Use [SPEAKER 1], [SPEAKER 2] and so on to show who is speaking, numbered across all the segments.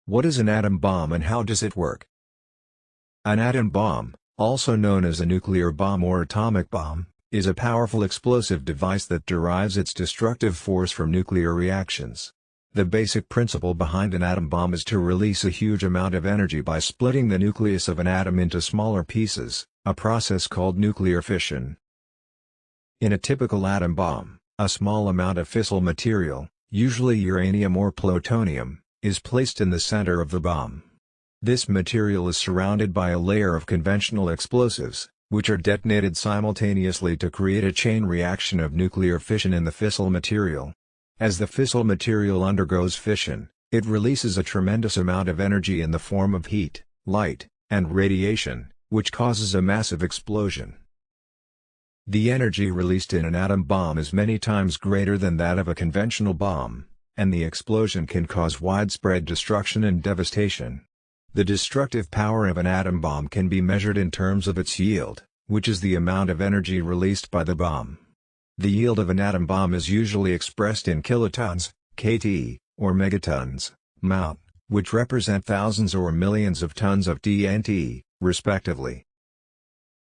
[SPEAKER 1] What is an atom bomb and how does it work? An atom bomb, also known as a nuclear bomb or atomic bomb, is a powerful explosive device that derives its destructive force from nuclear reactions. The basic principle behind an atom bomb is to release a huge amount of energy by splitting the nucleus of an atom into smaller pieces, a process called nuclear fission. In a typical atom bomb, a small amount of fissile material, usually uranium or plutonium, is placed in the center of the bomb. This material is surrounded by a layer of conventional explosives, which are detonated simultaneously to create a chain reaction of nuclear fission in the fissile material. As the fissile material undergoes fission, it releases a tremendous amount of energy in the form of heat, light, and radiation, which causes a massive explosion. The energy released in an atom bomb is many times greater than that of a conventional bomb, and the explosion can cause widespread destruction and devastation. The destructive power of an atom bomb can be measured in terms of its yield, which is the amount of energy released by the bomb. The yield of an atom bomb is usually expressed in kilotons, kt, or megatons, mount, which represent thousands or millions of tons of TNT, respectively.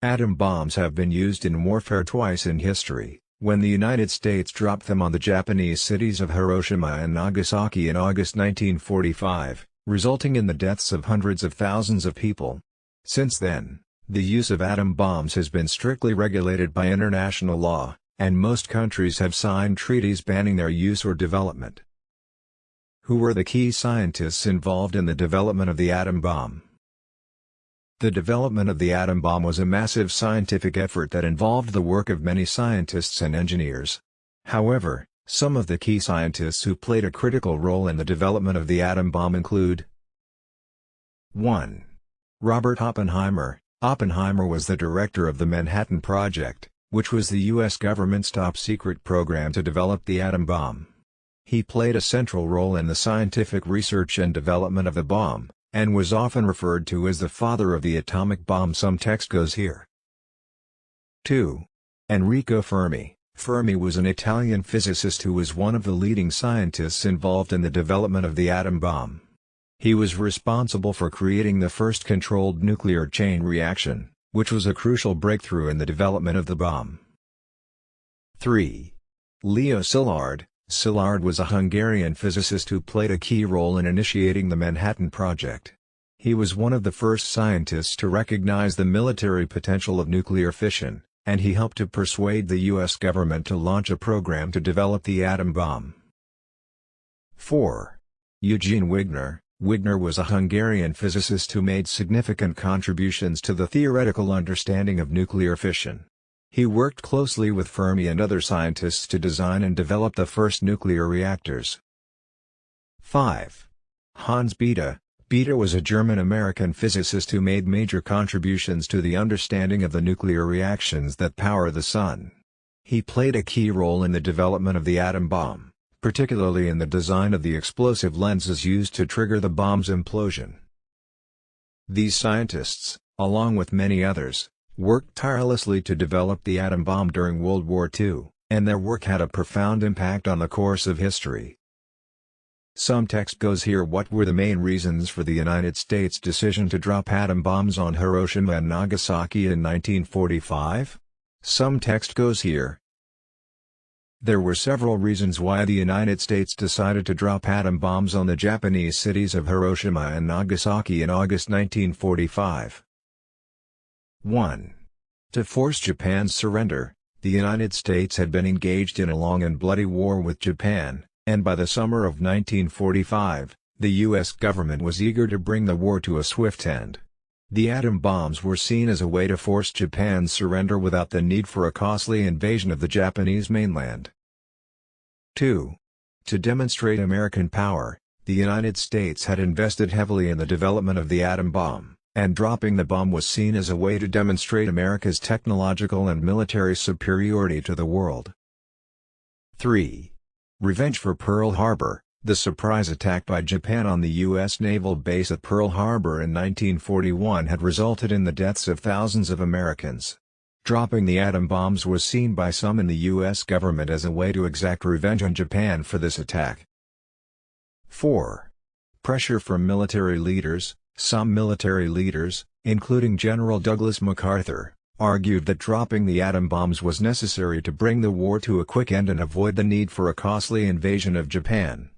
[SPEAKER 1] Atom bombs have been used in warfare twice in history, when the United States dropped them on the Japanese cities of Hiroshima and Nagasaki in August 1945, resulting in the deaths of hundreds of thousands of people. Since then, the use of atom bombs has been strictly regulated by international law, and most countries have signed treaties banning their use or development. Who were the key scientists involved in the development of the atom bomb? The development of the atom bomb was a massive scientific effort that involved the work of many scientists and engineers. However, some of the key scientists who played a critical role in the development of the atom bomb include 1. Robert Oppenheimer. Oppenheimer was the director of the Manhattan Project, which was the U.S. government's top-secret program to develop the atom bomb. He played a central role in the scientific research and development of the bomb, and was often referred to as the father of the atomic bomb. Some text goes here. 2. Enrico Fermi. Fermi was an Italian physicist who was one of the leading scientists involved in the development of the atom bomb. He was responsible for creating the first controlled nuclear chain reaction, which was a crucial breakthrough in the development of the bomb. 3. Leo Szilard. Szilard was a Hungarian physicist who played a key role in initiating the Manhattan Project. He was one of the first scientists to recognize the military potential of nuclear fission, and he helped to persuade the U.S. government to launch a program to develop the atom bomb. 4. Eugene Wigner. Wigner was a Hungarian physicist who made significant contributions to the theoretical understanding of nuclear fission. He worked closely with Fermi and other scientists to design and develop the first nuclear reactors. 5. Hans Bethe. Bethe was a German-American physicist who made major contributions to the understanding of the nuclear reactions that power the sun. He played a key role in the development of the atom bomb, particularly in the design of the explosive lenses used to trigger the bomb's implosion. These scientists, along with many others, worked tirelessly to develop the atom bomb during World War II, and their work had a profound impact on the course of history. Some text goes here. What were the main reasons for the United States' decision to drop atom bombs on Hiroshima and Nagasaki in 1945? Some text goes here. There were several reasons why the United States decided to drop atom bombs on the Japanese cities of Hiroshima and Nagasaki in August 1945. 1. To force Japan's surrender. The United States had been engaged in a long and bloody war with Japan, and by the summer of 1945, the U.S. government was eager to bring the war to a swift end. The atom bombs were seen as a way to force Japan's surrender without the need for a costly invasion of the Japanese mainland. 2. To demonstrate American power, the United States had invested heavily in the development of the atom bomb, and dropping the bomb was seen as a way to demonstrate America's technological and military superiority to the world. 3. Revenge for Pearl Harbor. The surprise attack by Japan on the U.S. naval base at Pearl Harbor in 1941 had resulted in the deaths of thousands of Americans. Dropping the atom bombs was seen by some in the U.S. government as a way to exact revenge on Japan for this attack. 4. Pressure from military leaders. Some military leaders, including General Douglas MacArthur, argued that dropping the atom bombs was necessary to bring the war to a quick end and avoid the need for a costly invasion of Japan.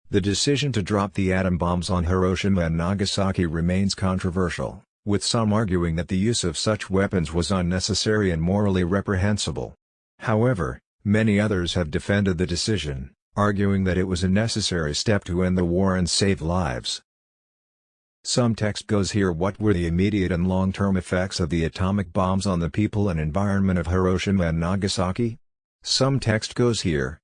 [SPEAKER 1] The decision to drop the atom bombs on Hiroshima and Nagasaki remains controversial, with some arguing that the use of such weapons was unnecessary and morally reprehensible. However, many others have defended the decision, arguing that it was a necessary step to end the war and save lives. Some text goes here. What were the immediate and long-term effects of the atomic bombs on the people and environment of Hiroshima and Nagasaki? Some text goes here.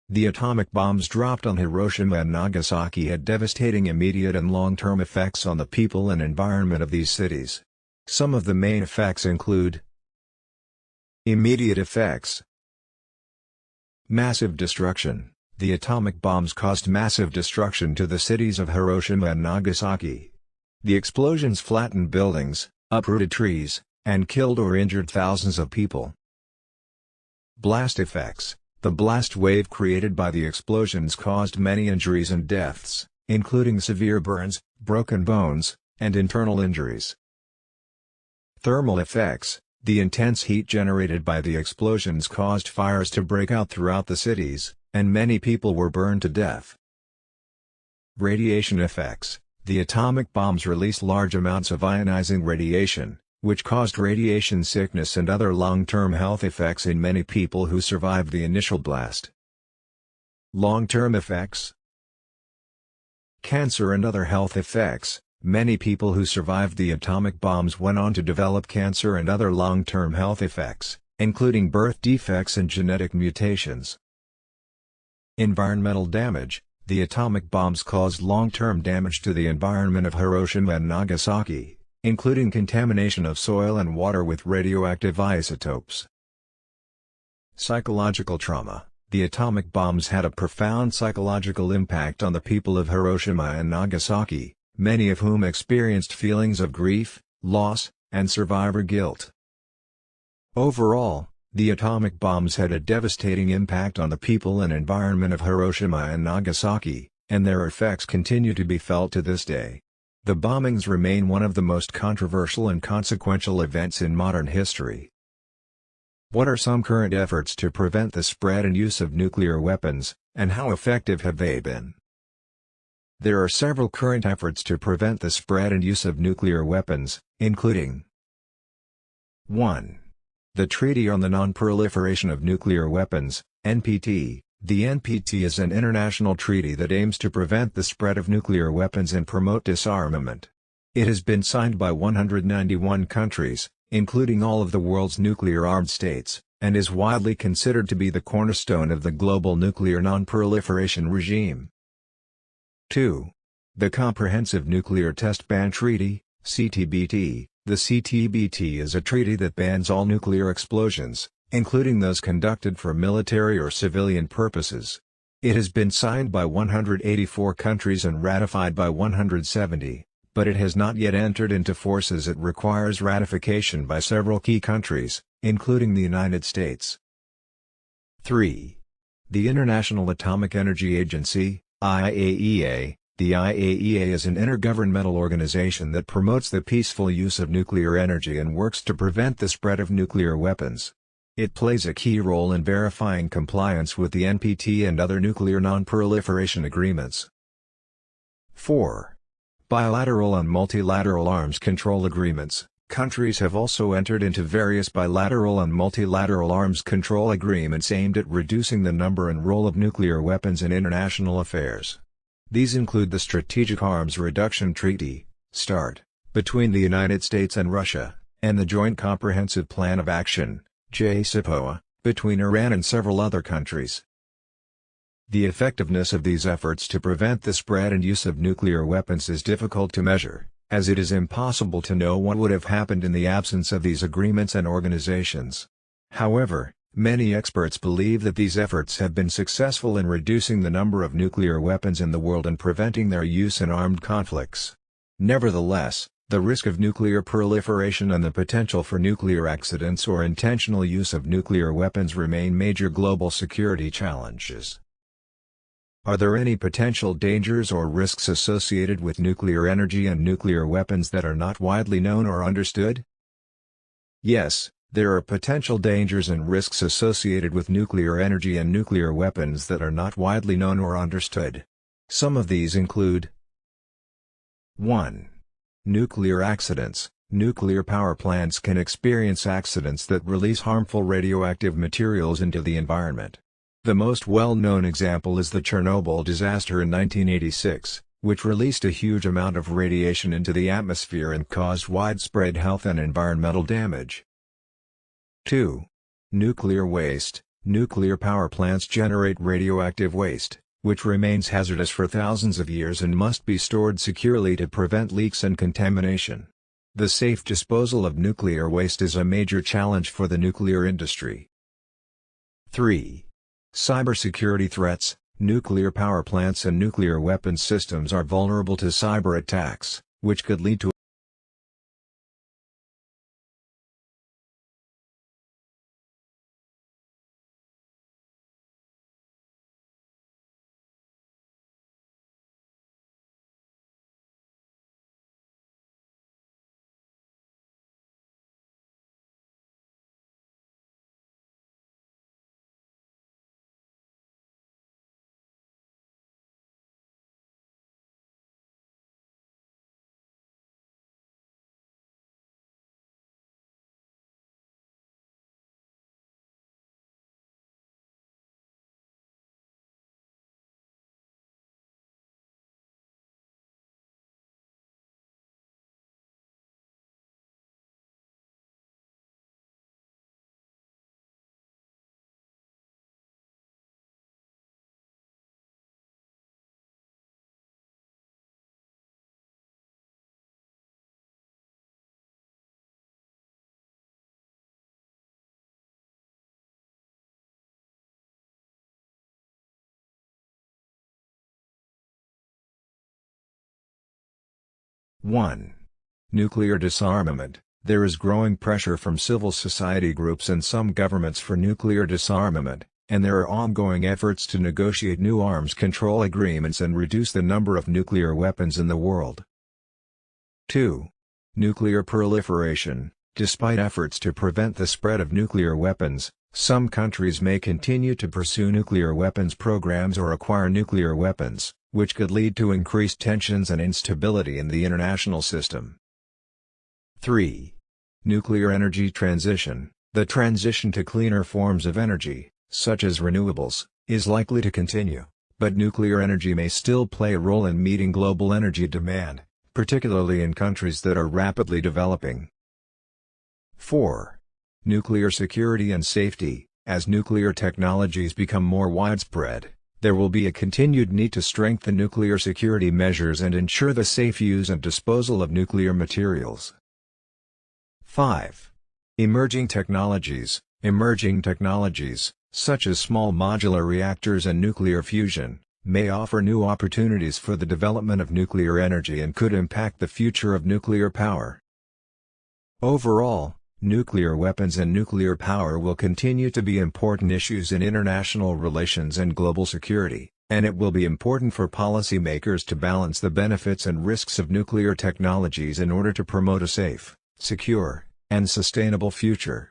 [SPEAKER 1] The atomic bombs dropped on Hiroshima and Nagasaki had devastating immediate and long-term effects on the people and environment of these cities. Some of the main effects include: immediate effects. Massive destruction. The atomic bombs caused massive destruction to the cities of Hiroshima and Nagasaki. The explosions flattened buildings, uprooted trees, and killed or injured thousands of people. Blast effects. The blast wave created by the explosions caused many injuries and deaths, including severe burns, broken bones, and internal injuries. Thermal effects. The intense heat generated by the explosions caused fires to break out throughout the cities, and many people were burned to death. Radiation effects. The atomic bombs released large amounts of ionizing radiation, which caused radiation sickness and other long-term health effects in many people who survived the initial blast. Long-term effects. Cancer and other health effects. Many people who survived the atomic bombs went on to develop cancer and other long-term health effects, including birth defects and genetic mutations. Environmental damage. The atomic bombs caused long-term damage to the environment of Hiroshima and Nagasaki, including contamination of soil and water with radioactive isotopes. Psychological trauma. The atomic bombs had a profound psychological impact on the people of Hiroshima and Nagasaki, many of whom experienced feelings of grief, loss, and survivor guilt. Overall, the atomic bombs had a devastating impact on the people and environment of Hiroshima and Nagasaki, and their effects continue to be felt to this day. The bombings remain one of the most controversial and consequential events in modern history. What are some current efforts to prevent the spread and use of nuclear weapons, and how effective have they been? There are several current efforts to prevent the spread and use of nuclear weapons, including: 1. The Treaty on the Non-Proliferation of Nuclear Weapons, NPT. The NPT is an international treaty that aims to prevent the spread of nuclear weapons and promote disarmament. It has been signed by 191 countries, including all of the world's nuclear-armed states, and is widely considered to be the cornerstone of the global nuclear non-proliferation regime. 2. The Comprehensive Nuclear Test Ban Treaty, CTBT. The CTBT is a treaty that bans all nuclear explosions, including those conducted for military or civilian purposes. It has been signed by 184 countries and ratified by 170, but it has not yet entered into force as it requires ratification by several key countries, including the United States. 3. The International Atomic Energy Agency, IAEA. The IAEA is an intergovernmental organization that promotes the peaceful use of nuclear energy and works to prevent the spread of nuclear weapons. It plays a key role in verifying compliance with the NPT and other nuclear non-proliferation agreements. 4. Bilateral and multilateral arms control agreements. Countries have also entered into various bilateral and multilateral arms control agreements aimed at reducing the number and role of nuclear weapons in international affairs. These include the Strategic Arms Reduction Treaty, START, between the United States and Russia, and the Joint Comprehensive Plan of Action, JCPOA, between Iran and several other countries. The effectiveness of these efforts to prevent the spread and use of nuclear weapons is difficult to measure, as it is impossible to know what would have happened in the absence of these agreements and organizations. However, many experts believe that these efforts have been successful in reducing the number of nuclear weapons in the world and preventing their use in armed conflicts. Nevertheless, the risk of nuclear proliferation and the potential for nuclear accidents or intentional use of nuclear weapons remain major global security challenges. Are there any potential dangers or risks associated with nuclear energy and nuclear weapons that are not widely known or understood? Yes, there are potential dangers and risks associated with nuclear energy and nuclear weapons that are not widely known or understood. Some of these include: 1. Nuclear accidents. Nuclear power plants can experience accidents that release harmful radioactive materials into the environment. The most well-known example is the Chernobyl disaster in 1986, which released a huge amount of radiation into the atmosphere and caused widespread health and environmental damage. 2. Nuclear waste. Nuclear power plants generate radioactive waste, which remains hazardous for thousands of years and must be stored securely to prevent leaks and contamination. The safe disposal of nuclear waste is a major challenge for the nuclear industry. 3. Cybersecurity threats. Nuclear power plants and nuclear weapons systems are vulnerable to cyber attacks, which could lead to one. Nuclear disarmament. There is growing pressure from civil society groups and some governments for nuclear disarmament, and there are ongoing efforts to negotiate new arms control agreements and reduce the number of nuclear weapons in the world. 2. Nuclear proliferation. Despite efforts to prevent the spread of nuclear weapons, some countries may continue to pursue nuclear weapons programs or acquire nuclear weapons, which could lead to increased tensions and instability in the international system. 3. Nuclear energy transition. The transition to cleaner forms of energy, such as renewables, is likely to continue, but nuclear energy may still play a role in meeting global energy demand, particularly in countries that are rapidly developing. 4. Nuclear security and safety. As nuclear technologies become more widespread, there will be a continued need to strengthen nuclear security measures and ensure the safe use and disposal of nuclear materials. 5. Emerging technologies. Emerging technologies, such as small modular reactors and nuclear fusion, may offer new opportunities for the development of nuclear energy and could impact the future of nuclear power. Overall, nuclear weapons and nuclear power will continue to be important issues in international relations and global security, and it will be important for policymakers to balance the benefits and risks of nuclear technologies in order to promote a safe, secure, and sustainable future.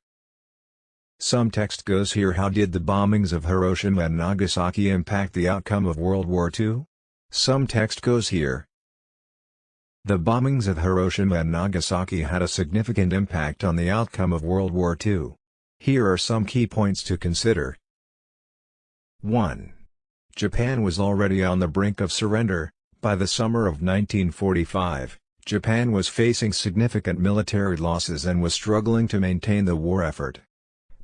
[SPEAKER 1] Some text goes here. How did the bombings of Hiroshima and Nagasaki impact the outcome of World War II? Some text goes here. The bombings of Hiroshima and Nagasaki had a significant impact on the outcome of World War II. Here are some key points to consider. 1. Japan was already on the brink of surrender. By the summer of 1945, Japan was facing significant military losses and was struggling to maintain the war effort.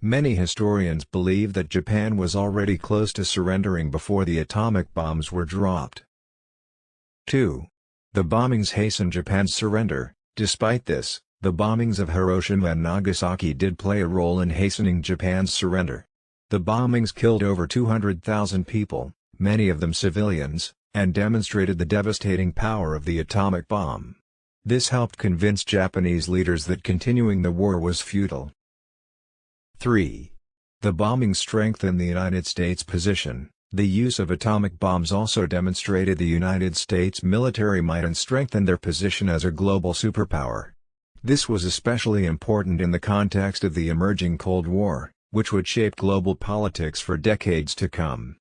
[SPEAKER 1] Many historians believe that Japan was already close to surrendering before the atomic bombs were dropped. 2. The bombings hastened Japan's surrender. Despite this, the bombings of Hiroshima and Nagasaki did play a role in hastening Japan's surrender. The bombings killed over 200,000 people, many of them civilians, and demonstrated the devastating power of the atomic bomb. This helped convince Japanese leaders that continuing the war was futile. 3. The bombings strengthened the United States' position. The use of atomic bombs also demonstrated the United States military might and strengthened their position as a global superpower. This was especially important in the context of the emerging Cold War, which would shape global politics for decades to come.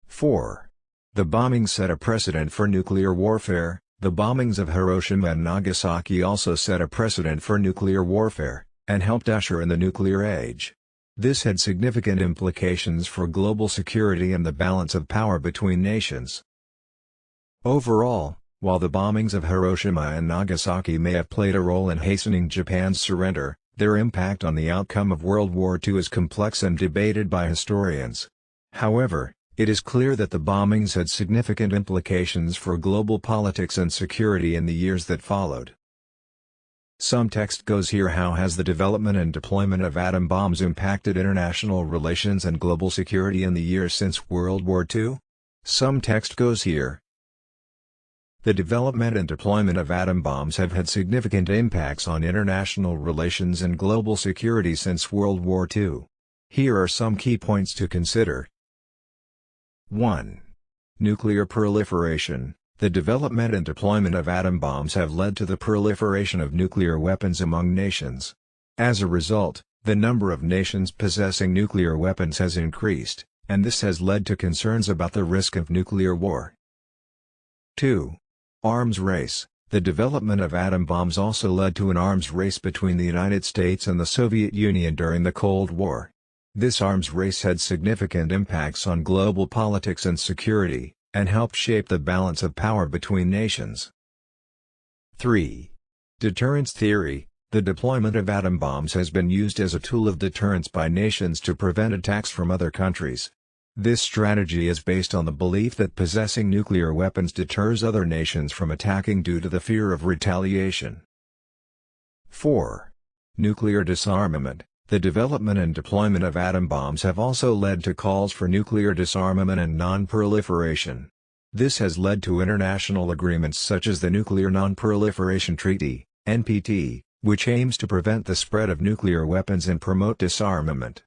[SPEAKER 1] 4. The bombings set a precedent for nuclear warfare. The bombings of Hiroshima and Nagasaki also set a precedent for nuclear warfare, and helped usher in the nuclear age. This had significant implications for global security and the balance of power between nations. Overall, while the bombings of Hiroshima and Nagasaki may have played a role in hastening Japan's surrender, their impact on the outcome of World War II is complex and debated by historians. However, it is clear that the bombings had significant implications for global politics and security in the years that followed. Some text goes here. How has the development and deployment of atom bombs impacted international relations and global security in the years since World War II? Some text goes here. The development and deployment of atom bombs have had significant impacts on international relations and global security since World War II. Here are some key points to consider. 1. Nuclear proliferation. The development and deployment of atom bombs have led to the proliferation of nuclear weapons among nations. As a result, the number of nations possessing nuclear weapons has increased, and this has led to concerns about the risk of nuclear war. 2. Arms race. The development of atom bombs also led to an arms race between the United States and the Soviet Union during the Cold War. This arms race had significant impacts on global politics and security, and helped shape the balance of power between nations. 3. Deterrence theory. The deployment of atom bombs has been used as a tool of deterrence by nations to prevent attacks from other countries. This strategy is based on the belief that possessing nuclear weapons deters other nations from attacking due to the fear of retaliation. 4. Nuclear disarmament. The development and deployment of atom bombs have also led to calls for nuclear disarmament and non-proliferation. This has led to international agreements such as the Nuclear Non-Proliferation Treaty, NPT, which aims to prevent the spread of nuclear weapons and promote disarmament.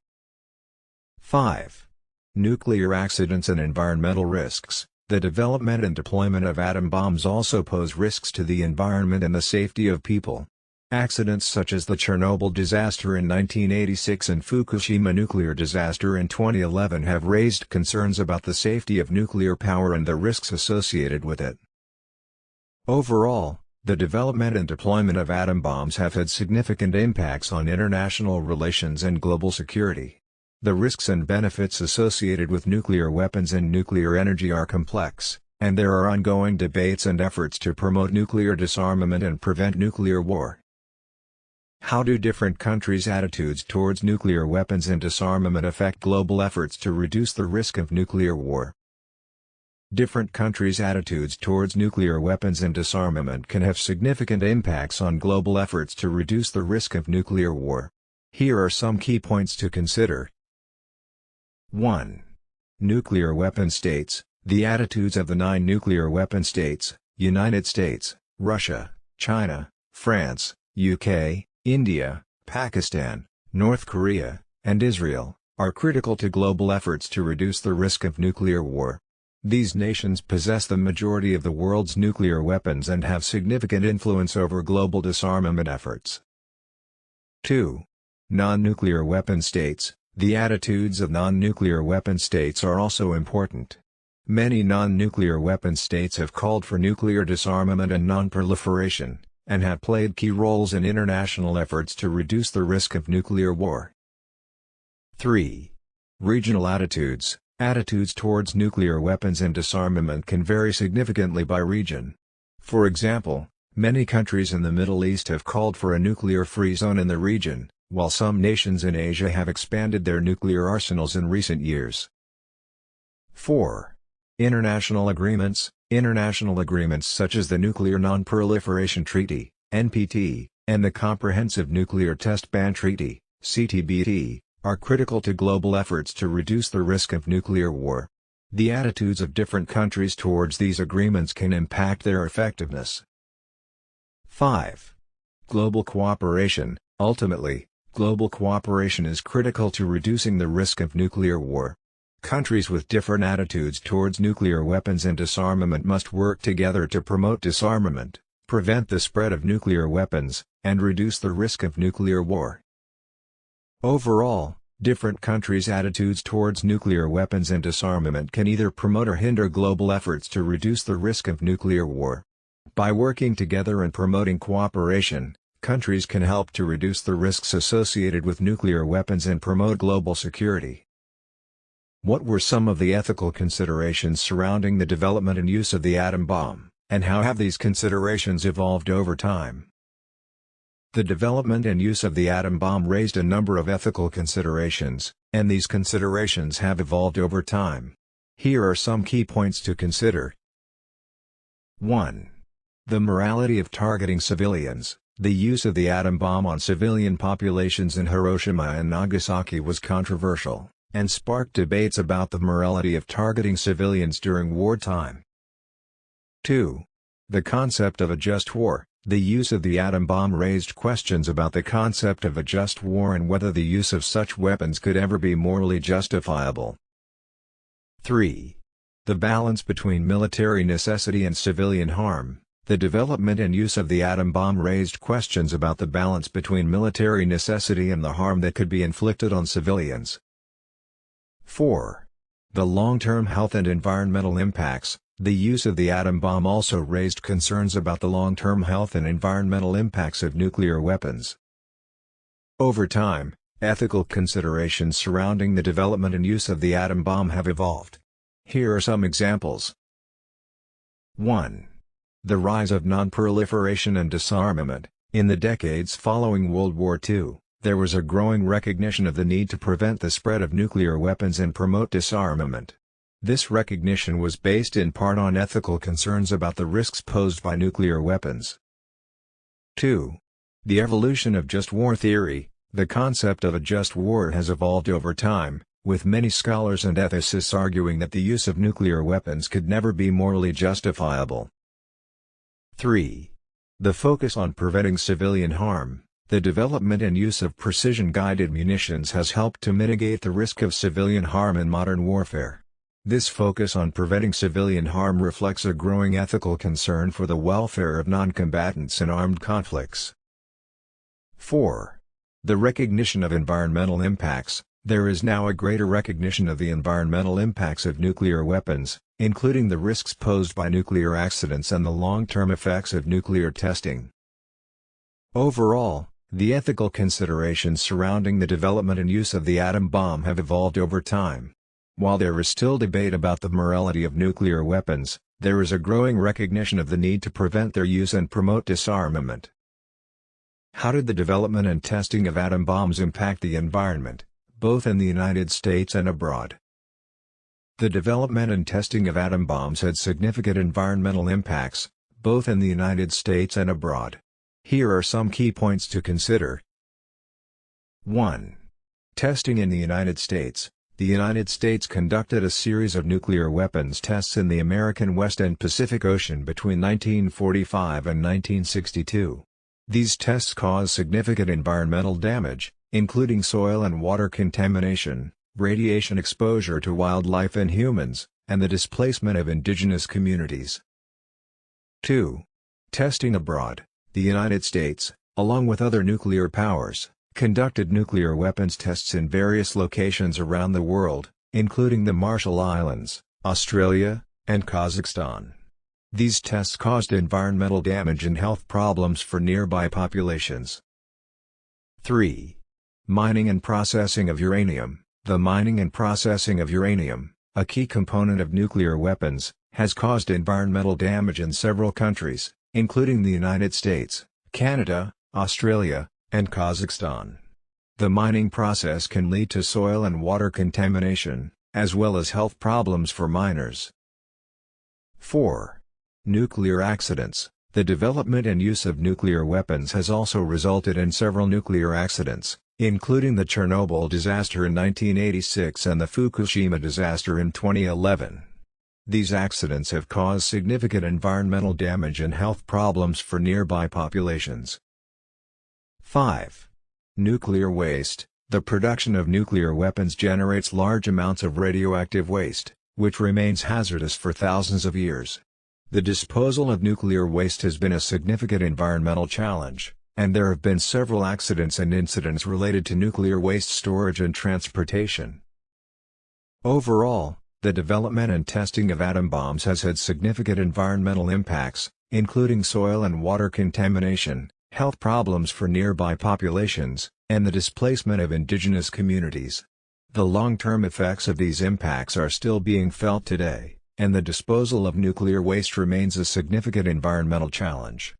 [SPEAKER 1] 5. Nuclear accidents and environmental risks. The development and deployment of atom bombs also pose risks to the environment and the safety of people. Accidents such as the Chernobyl disaster in 1986 and Fukushima nuclear disaster in 2011 have raised concerns about the safety of nuclear power and the risks associated with it. Overall, the development and deployment of atom bombs have had significant impacts on international relations and global security. The risks and benefits associated with nuclear weapons and nuclear energy are complex, and there are ongoing debates and efforts to promote nuclear disarmament and prevent nuclear war. How do different countries' attitudes towards nuclear weapons and disarmament affect global efforts to reduce the risk of nuclear war? Different countries' attitudes towards nuclear weapons and disarmament can have significant impacts on global efforts to reduce the risk of nuclear war. Here are some key points to consider. 1. Nuclear weapon states. The attitudes of the 9 nuclear weapon states, United States, Russia, China, France, UK, India, Pakistan, North Korea, and Israel, are critical to global efforts to reduce the risk of nuclear war. These nations possess the majority of the world's nuclear weapons and have significant influence over global disarmament efforts. 2. Non-nuclear weapon states. The attitudes of non-nuclear weapon states are also important. Many non-nuclear weapon states have called for nuclear disarmament and non-proliferation, and have played key roles in international efforts to reduce the risk of nuclear war. 3. Regional attitudes. Attitudes towards nuclear weapons and disarmament can vary significantly by region. For example, many countries in the Middle East have called for a nuclear-free zone in the region, while some nations in Asia have expanded their nuclear arsenals in recent years. 4. International agreements. International agreements such as the Nuclear Non-Proliferation Treaty, NPT, and the Comprehensive Nuclear Test Ban Treaty, CTBT, are critical to global efforts to reduce the risk of nuclear war. The attitudes of different countries towards these agreements can impact their effectiveness. 5. Global cooperation. Ultimately, global cooperation is critical to reducing the risk of nuclear war. Countries with different attitudes towards nuclear weapons and disarmament must work together to promote disarmament, prevent the spread of nuclear weapons, and reduce the risk of nuclear war. Overall, different countries' attitudes towards nuclear weapons and disarmament can either promote or hinder global efforts to reduce the risk of nuclear war. By working together and promoting cooperation, countries can help to reduce the risks associated with nuclear weapons and promote global security. What were some of the ethical considerations surrounding the development and use of the atom bomb, and how have these considerations evolved over time? The development and use of the atom bomb raised a number of ethical considerations, and these considerations have evolved over time. Here are some key points to consider. 1. The morality of targeting civilians. The use of the atom bomb on civilian populations in Hiroshima and Nagasaki was controversial, and sparked debates about the morality of targeting civilians during wartime. 2. The concept of a just war. The use of the atom bomb raised questions about the concept of a just war and whether the use of such weapons could ever be morally justifiable. 3. The balance between military necessity and civilian harm. The development and use of the atom bomb raised questions about the balance between military necessity and the harm that could be inflicted on civilians. 4. The long-term health and environmental impacts. The use of the atom bomb also raised concerns about the long-term health and environmental impacts of nuclear weapons. Over time, ethical considerations surrounding the development and use of the atom bomb have evolved. Here are some examples. 1. The rise of non-proliferation and disarmament. In the decades following World War II, there was a growing recognition of the need to prevent the spread of nuclear weapons and promote disarmament. This recognition was based in part on ethical concerns about the risks posed by nuclear weapons. 2. The evolution of just war theory. The concept of a just war has evolved over time, with many scholars and ethicists arguing that the use of nuclear weapons could never be morally justifiable. 3. The focus on preventing civilian harm. The development and use of precision-guided munitions has helped to mitigate the risk of civilian harm in modern warfare. This focus on preventing civilian harm reflects a growing ethical concern for the welfare of non-combatants in armed conflicts. 4. The recognition of environmental impacts. There is now a greater recognition of the environmental impacts of nuclear weapons, including the risks posed by nuclear accidents and the long-term effects of nuclear testing. Overall, the ethical considerations surrounding the development and use of the atom bomb have evolved over time. While there is still debate about the morality of nuclear weapons, there is a growing recognition of the need to prevent their use and promote disarmament. How did the development and testing of atom bombs impact the environment, both in the United States and abroad? The development and testing of atom bombs had significant environmental impacts, both in the United States and abroad. Here are some key points to consider. 1. Testing in the United States. The United States conducted a series of nuclear weapons tests in the American West and Pacific Ocean between 1945 and 1962. These tests caused significant environmental damage, including soil and water contamination, radiation exposure to wildlife and humans, and the displacement of indigenous communities. 2. Testing abroad. The United States, along with other nuclear powers, conducted nuclear weapons tests in various locations around the world, including the Marshall Islands, Australia, and Kazakhstan. These tests caused environmental damage and health problems for nearby populations. 3. Mining and processing of uranium. The mining and processing of uranium, a key component of nuclear weapons, has caused environmental damage in several countries, including the United States, Canada, Australia, and Kazakhstan. The mining process can lead to soil and water contamination, as well as health problems for miners. 4. Nuclear accidents. The development and use of nuclear weapons has also resulted in several nuclear accidents, including the Chernobyl disaster in 1986 and the Fukushima disaster in 2011. These accidents have caused significant environmental damage and health problems for nearby populations. 5. Nuclear waste. The production of nuclear weapons generates large amounts of radioactive waste, which remains hazardous for thousands of years. The disposal of nuclear waste has been a significant environmental challenge, and there have been several accidents and incidents related to nuclear waste storage and transportation. Overall, the development and testing of atom bombs has had significant environmental impacts, including soil and water contamination, health problems for nearby populations, and the displacement of indigenous communities. The long-term effects of these impacts are still being felt today, and the disposal of nuclear waste remains a significant environmental challenge.